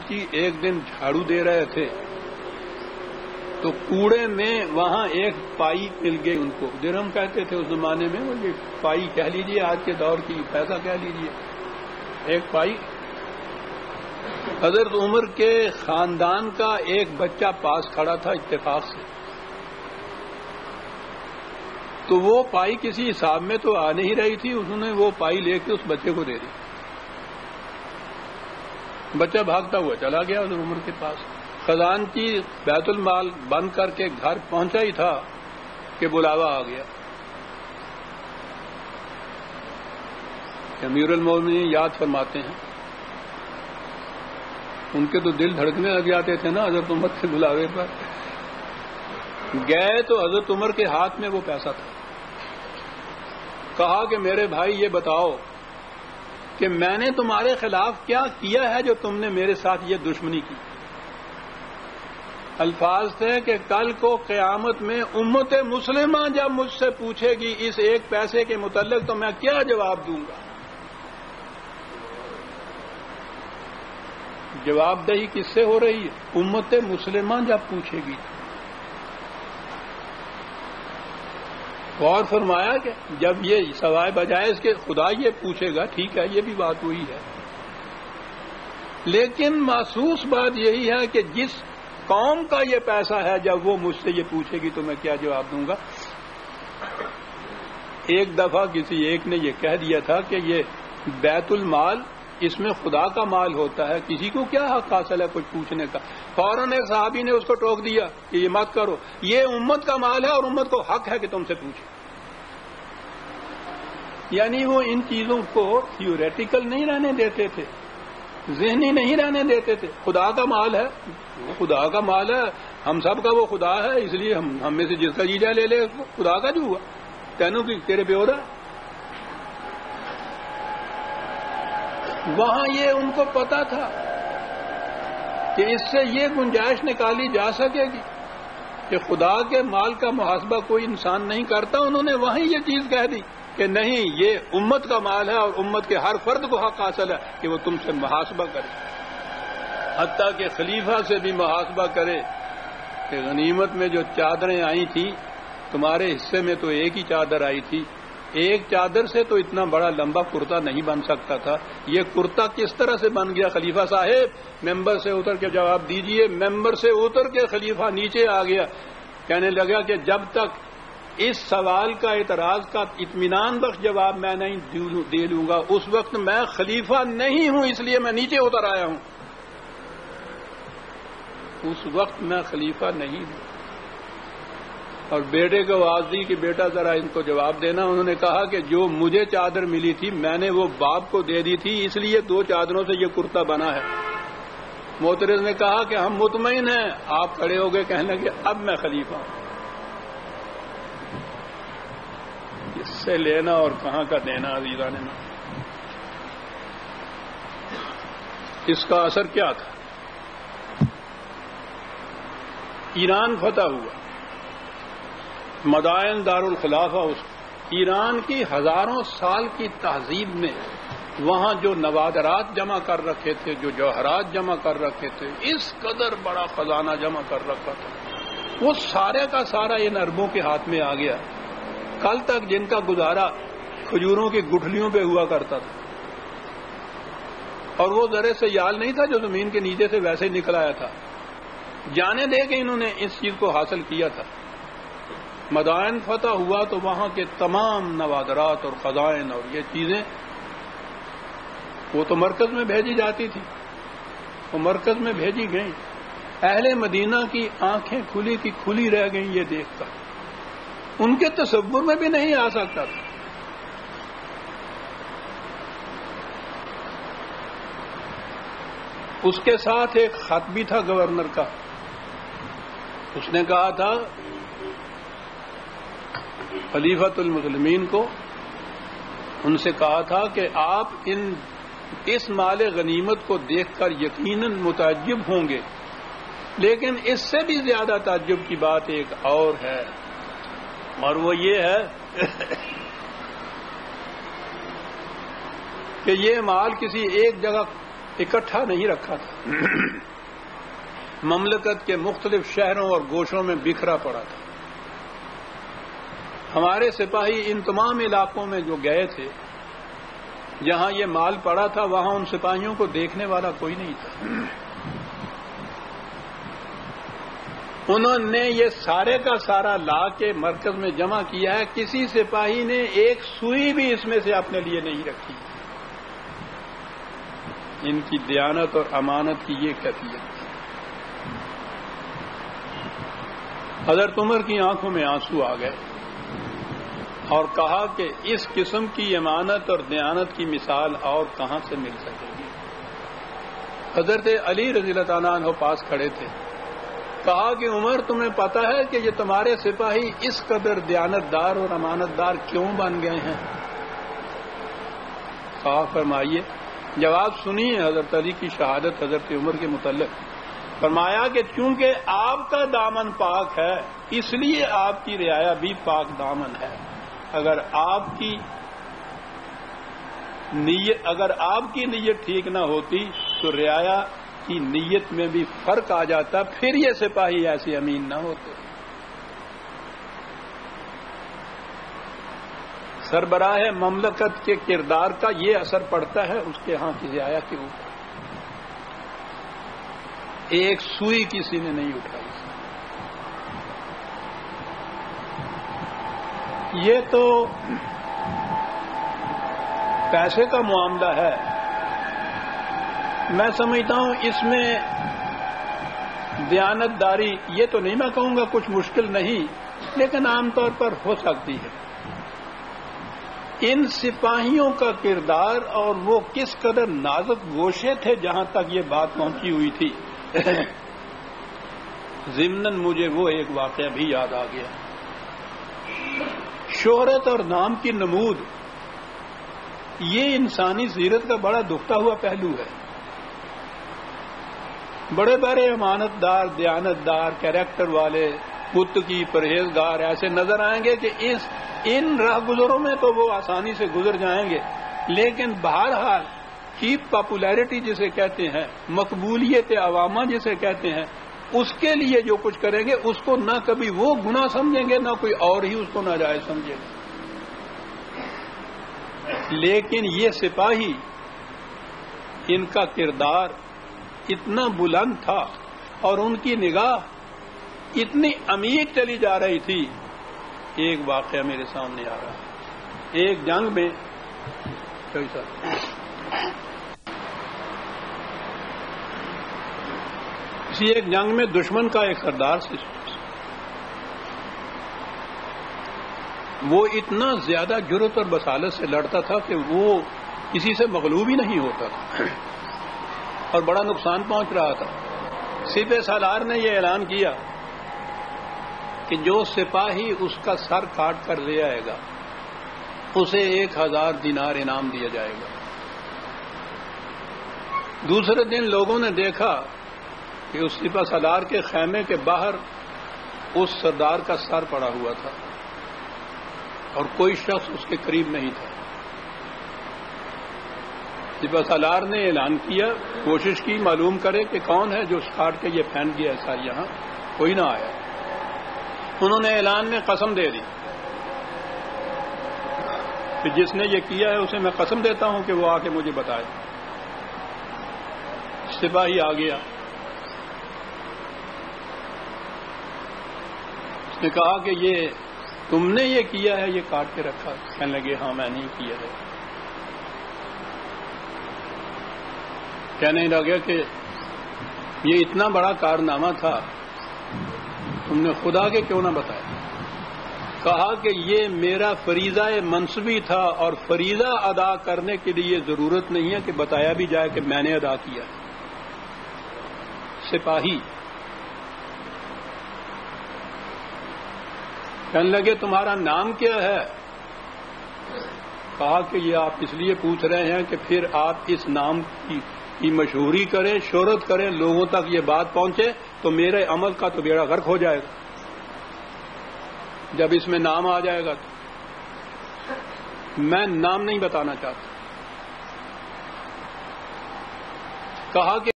کی ایک دن جھاڑو دے رہے تھے تو کوڑے میں وہاں ایک پائی مل گئی ان کو. درہم کہتے تھے اس زمانے میں, وہ یہ پائی کہہ لیجئے, آج کے دور کی پیسہ کہہ لیجئے. ایک پائی. حضرت عمر کے خاندان کا ایک بچہ پاس کھڑا تھا اتفاق سے, تو وہ پائی کسی حساب میں تو آ نہیں رہی تھی, انہوں نے وہ پائی لے کے اس بچے کو دے دی. بچہ بھاگتا ہوا چلا گیا حضرت عمر کے پاس. خزانچی بیت المال بند کر کے گھر پہنچا ہی تھا کہ بلاوا آ گیا. امیر المومنین یاد فرماتے ہیں, ان کے تو دل دھڑکنے لگ جاتے تھے نا حضرت عمر کے بلاوے پر. گئے تو حضرت عمر کے ہاتھ میں وہ پیسہ تھا. کہا کہ میرے بھائی یہ بتاؤ کہ میں نے تمہارے خلاف کیا کیا ہے جو تم نے میرے ساتھ یہ دشمنی کی. الفاظ تھے کہ کل کو قیامت میں امت مسلمہ جب مجھ سے پوچھے گی اس ایک پیسے کے متعلق تو میں کیا جواب دوں گا. جواب دہی کس سے ہو رہی ہے؟ امت مسلمہ جب پوچھے گی. غور فرمایا کہ جب یہ سوائے بجائے اس کے خدا یہ پوچھے گا, ٹھیک ہے یہ بھی بات ہوئی ہے, لیکن محسوس بات یہی ہے کہ جس قوم کا یہ پیسہ ہے جب وہ مجھ سے یہ پوچھے گی تو میں کیا جواب دوں گا. ایک دفعہ کسی ایک نے یہ کہہ دیا تھا کہ یہ بیت المال اس میں خدا کا مال ہوتا ہے, کسی کو کیا حق حاصل ہے کچھ پوچھنے کا. فوراً ایک صحابی نے اس کو ٹوک دیا کہ یہ مت کرو, یہ امت کا مال ہے اور امت کو حق ہے کہ تم سے پوچھے. یعنی وہ ان چیزوں کو تھیوریٹیکل نہیں رہنے دیتے تھے, ذہنی نہیں رہنے دیتے تھے. خدا کا مال ہے, وہ خدا کا مال ہے, ہم سب کا وہ خدا ہے, اس لیے ہم میں سے جس کا جی جائے لے لے, خدا کا جو ہوا تینوں کی تیرے پہ ہو رہا. وہاں یہ ان کو پتا تھا کہ اس سے یہ گنجائش نکالی جا سکے گی کہ خدا کے مال کا محاسبہ کوئی انسان نہیں کرتا. انہوں نے وہیں یہ چیز کہہ دی کہ نہیں, یہ امت کا مال ہے اور امت کے ہر فرد کو حق حاصل ہے کہ وہ تم سے محاسبہ کرے, حتیٰ کہ خلیفہ سے بھی محاسبہ کرے کہ غنیمت میں جو چادریں آئی تھیں تمہارے حصے میں تو ایک ہی چادر آئی تھی, ایک چادر سے تو اتنا بڑا لمبا کرتا نہیں بن سکتا تھا, یہ کرتا کس طرح سے بن گیا؟ خلیفہ صاحب ممبر سے اتر کے جواب دیجئے. ممبر سے اتر کے خلیفہ نیچے آ گیا, کہنے لگا کہ جب تک اس سوال کا اعتراض کا اطمینان بخش جواب میں نہیں دے لوں گا اس وقت میں خلیفہ نہیں ہوں, اس لیے میں نیچے اتر آیا ہوں. اس وقت میں خلیفہ نہیں ہوں. اور بیٹے کو آواز دی کہ بیٹا ذرا ان کو جواب دینا. انہوں نے کہا کہ جو مجھے چادر ملی تھی میں نے وہ باپ کو دے دی تھی, اس لیے 2 چادروں سے یہ کرتا بنا ہے. معترض نے کہا کہ ہم مطمئن ہیں. آپ کھڑے ہو گئے, کہنے لگے اب میں خلیفہ ہوں. کس سے لینا اور کہاں کا دینا عزیزان نے, اس کا اثر کیا تھا؟ ایران فتح ہوا, مدائن دارالخلافہ, اس ایران کی ہزاروں سال کی تہذیب میں وہاں جو نوادرات جمع کر رکھے تھے, جو جوہرات جمع کر رکھے تھے, اس قدر بڑا خزانہ جمع کر رکھا تھا, وہ سارے کا سارا ان عربوں کے ہاتھ میں آ گیا. کل تک جن کا گزارا کھجوروں کی گٹھلیوں پہ ہوا کرتا تھا, اور وہ ذرے سے یال نہیں تھا جو زمین کے نیچے سے ویسے نکل آیا تھا, جانے دے کے انہوں نے اس چیز کو حاصل کیا تھا. مدائن فتح ہوا تو وہاں کے تمام نوادرات اور خزائن اور یہ چیزیں وہ تو مرکز میں بھیجی جاتی تھی, وہ مرکز میں بھیجی گئیں. اہل مدینہ کی آنکھیں کھلی کی کھلی رہ گئیں یہ دیکھ کر, ان کے تصور میں بھی نہیں آ سکتا تھا. اس کے ساتھ ایک خط بھی تھا گورنر کا, اس نے کہا تھا خلیفۃ المسلمین کو, ان سے کہا تھا کہ آپ اس مال غنیمت کو دیکھ کر یقیناً متعجب ہوں گے, لیکن اس سے بھی زیادہ تعجب کی بات ایک اور ہے, اور وہ یہ ہے کہ یہ مال کسی ایک جگہ اکٹھا نہیں رکھا تھا، مملکت کے مختلف شہروں اور گوشوں میں بکھرا پڑا تھا۔ ہمارے سپاہی ان تمام علاقوں میں جو گئے تھے جہاں یہ مال پڑا تھا، وہاں ان سپاہیوں کو دیکھنے والا کوئی نہیں تھا۔ انہوں نے یہ سارے کا سارا لا کے مرکز میں جمع کیا ہے، کسی سپاہی نے ایک سوئی بھی اس میں سے اپنے لیے نہیں رکھی۔ ان کی دیانت اور امانت کی یہ کیفیت تھی۔ حضرت عمر کی آنکھوں میں آنسو آ گئے اور کہا کہ اس قسم کی امانت اور دیانت کی مثال اور کہاں سے مل سکے گی۔ حضرت علی رضی اللہ تعالیٰ عنہ پاس کھڑے تھے، کہا کہ عمر تمہیں پتہ ہے کہ یہ تمہارے سپاہی اس قدر دیانت دار اور امانت دار کیوں بن گئے ہیں؟ کہا فرمائیے، جواب سنیے حضرت علی کی شہادت حضرت عمر کے متعلق۔ فرمایا کہ چونکہ آپ کا دامن پاک ہے اس لیے آپ کی رعایا بھی پاک دامن ہے۔ اگر آپ کی نیت ٹھیک نہ ہوتی تو رعایا کی نیت میں بھی فرق آ جاتا، پھر یہ سپاہی ایسے امین نہ ہوتے۔ سربراہ مملکت کے کردار کا یہ اثر پڑتا ہے اس کے ہاں کی رعایا کے اوپر۔ ایک سوئی کسی نے نہیں اٹھائی۔ یہ تو پیسے کا معاملہ ہے، میں سمجھتا ہوں اس میں دیانت داری یہ تو نہیں میں کہوں گا کچھ مشکل نہیں، لیکن عام طور پر ہو سکتی ہے۔ ان سپاہیوں کا کردار اور وہ کس قدر نازک گوشے تھے جہاں تک یہ بات پہنچی ہوئی تھی۔ ضمناً مجھے وہ ایک واقعہ بھی یاد آ گیا۔ شہرت اور نام کی نمود یہ انسانی سیرت کا بڑا دکھتا ہوا پہلو ہے۔ بڑے بڑے امانت دار، دیانت دار، کیریکٹر والے، متقی، پرہیزگار ایسے نظر آئیں گے کہ ان راہ گزروں میں تو وہ آسانی سے گزر جائیں گے، لیکن بہرحال چیپ پاپولیرٹی جسے کہتے ہیں، مقبولیت عوامہ جسے کہتے ہیں، اس کے لیے جو کچھ کریں گے اس کو نہ کبھی وہ گناہ سمجھیں گے نہ کوئی اور ہی اس کو ناجائز سمجھے گا۔ لیکن یہ سپاہی، ان کا کردار اتنا بلند تھا اور ان کی نگاہ اتنی عمیق چلی جا رہی تھی۔ ایک واقعہ میرے سامنے آ رہا ہے۔ ایک جنگ میں ایک جنگ میں دشمن کا ایک سردار سے وہ اتنا زیادہ جرأت اور بسالت سے لڑتا تھا کہ وہ کسی سے مغلوب ہی نہیں ہوتا تھا اور بڑا نقصان پہنچ رہا تھا۔ سپہ سالار نے یہ اعلان کیا کہ جو سپاہی اس کا سر کاٹ کر لے آئے گا اسے 1000 دینار انعام دیا جائے گا۔ دوسرے دن لوگوں نے دیکھا کہ اس سپہ سالار کے خیمے کے باہر اس سردار کا سر پڑا ہوا تھا اور کوئی شخص اس کے قریب نہیں تھا۔ سپہ سالار نے اعلان کیا، کوشش کی معلوم کرے کہ کون ہے جو کاٹ کے یہ پھینک گیا ایسا، یہاں کوئی نہ آیا۔ انہوں نے اعلان میں قسم دے دی کہ جس نے یہ کیا ہے اسے میں قسم دیتا ہوں کہ وہ آ کے مجھے بتائے۔ سپاہی آ گیا، اس نے کہا کہ یہ تم نے یہ کیا ہے، یہ کاٹ کے رکھا؟ کہنے لگے ہاں میں نے کیا ہے۔ کہنے لگے کہ یہ اتنا بڑا کارنامہ تھا، تم نے خدا کے کیوں نہ بتایا؟ کہا کہ یہ میرا فریضہ منصبی تھا اور فریضہ ادا کرنے کے لیے ضرورت نہیں ہے کہ بتایا بھی جائے کہ میں نے ادا کیا۔ سپاہی کہنے لگے تمہارا نام کیا ہے؟ کہا کہ یہ آپ اس لیے پوچھ رہے ہیں کہ پھر آپ اس نام کی مشہوری کریں، شہرت کریں، لوگوں تک یہ بات پہنچے تو میرے عمل کا تو بیڑا غرق ہو جائے گا جب اس میں نام آ جائے گا۔ تو میں نام نہیں بتانا چاہتا۔ کہا کہ